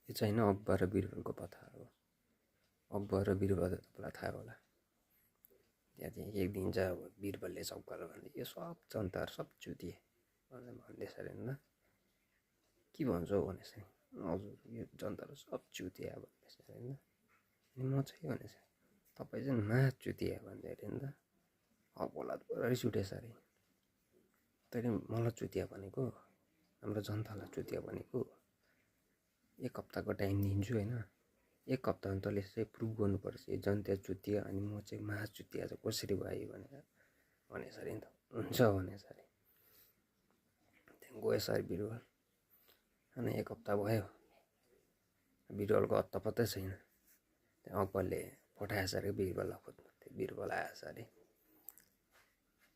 यो चाहिँ होइन अकबर र बिरबलको कथा हो। अकबर र बिरबल तपाईँलाई थाहा होला। त्यहाँ चाहिँ एक दिन चाहिँ अब बिरबलले अकबरलाई भन्दै यो सब जनताहरू सब चुतिए भनेर भन्दैछ अरे नि त। के भन्छ हौ भनेछ नि, हजुर यो जनताहरू सब चुतिया भन्दैछ अरे नि त। अनि म चाहिँ भनेछ तपाईँ चाहिँ महा चुतिया भन्दै अरे नि त। अकबरलाई त पुरा रिस उठेछ अरे। तैँले मलाई चुतिया भनेको, हाम्रो जनतालाई चुतिया भनेको, एक हप्ताको टाइम दिन्छु होइन, एक हप्तामा तैँले चाहिँ प्रुभ गर्नुपर्छ यो जनता चुतिया अनि म चाहिँ महा चुतिया चाहिँ कसरी भयो भनेर भनेछ अरे नि त। हुन्छ भनेछ अरे। त्यहाँ गएछ अरे बिरबल। अनि एक हप्ता भयो, बिरबलको अत्ता पत्तै छैन। त्यहाँ अकबरले पठाएछ अरे बिरबललाई खोज्नु। त्यो बिरबल आएछ अरे।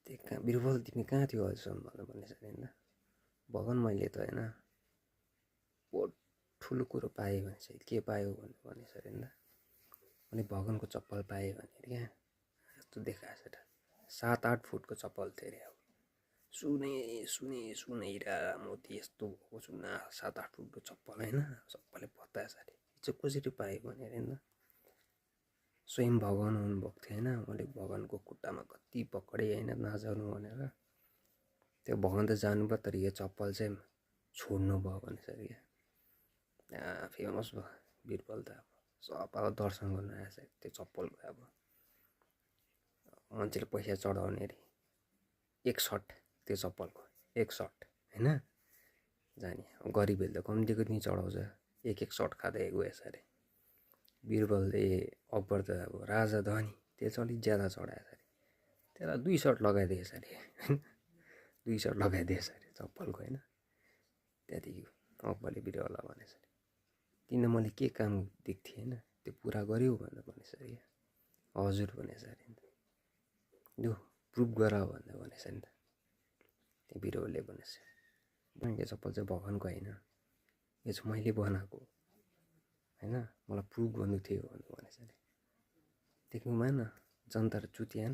त्यो कहाँ बिरबल तिमी कहाँ थियो अहिलेसम्म भनेर भनेछ अरे नि त। भगवान् मैले त होइन बहुत ठुलो कुरो पाएँ भनेछ। के पायो भनेर भनेछ अरे नि त। मैले भगवान्को चप्पल पाएँ भने क्या यस्तो देखाएछ त। 7-8 फुटको चप्पल थियो अरे। अब सुने हिरा मोती यस्तो भएको सुना 7-8 फुटको चप्पल होइन, सबैले बताएछ अरे। चाहिँ कसरी पाएँ भने अरे नि त। स्वयं भगवान् आउनुभएको थियो होइन, मैले भगवान्को खुट्टामा कति पक्रेँ होइन नजानु भनेर। त्यो भगवान् त जानुभयो तर यो चप्पल चाहिँ छोड्नु भयो भनेछ अरे क्या। फेमस भयो बिरबल त। अब सब अब दर्शन गर्नु आएछ त्यो चप्पलको। अब मान्छेले पैसा चढाउने अरे 1 सर्ट त्यो चप्पलको 1 सर्ट होइन जाने। अब गरिबहरूले त कम्तीको नि चढाउँछ, 1-1 सर्ट खाँदै गएछ अरे। बिरबलले अकबर त अब राजा धनी त्यो चाहिँ अलिक ज्यादा चढाएछ अरे। त्यसलाई 2 सर्ट लगाइदिएछ अरे होइन, 2 सर्ट लगाइदिएछ अरे चप्पलको होइन। त्यहाँदेखि अकबरले बिरबललाई भनेछ अरे तिमीले मैले के काम दिएको थिएँ होइन त्यो पुरा गर्यौ भनेर भनेछ अरे। हजुर भनेछ अरे नि त। लु प्रुभ गर भनेर भनेछ नि त। त्यो बिरबलले भनेछ यो चप्पल चाहिँ भगवान्को होइन, यो चाहिँ मैले बनाएको होइन, मलाई प्रुभ गर्नु थियो भनेर भनेछ अरे। देख्नु भएन जनताहरू चुतिएन,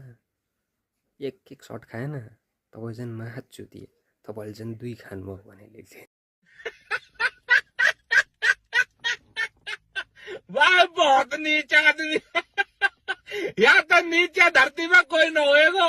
1-1 सर्ट खाएन, तपाईँ चाहिँ महा चुतिए, तपाईँले चाहिँ 2 खानुभयो भने लेख्थे। वाह बहुत नीचा आदमी। यहाँ तो नीचे धरती में कोई न होएगा।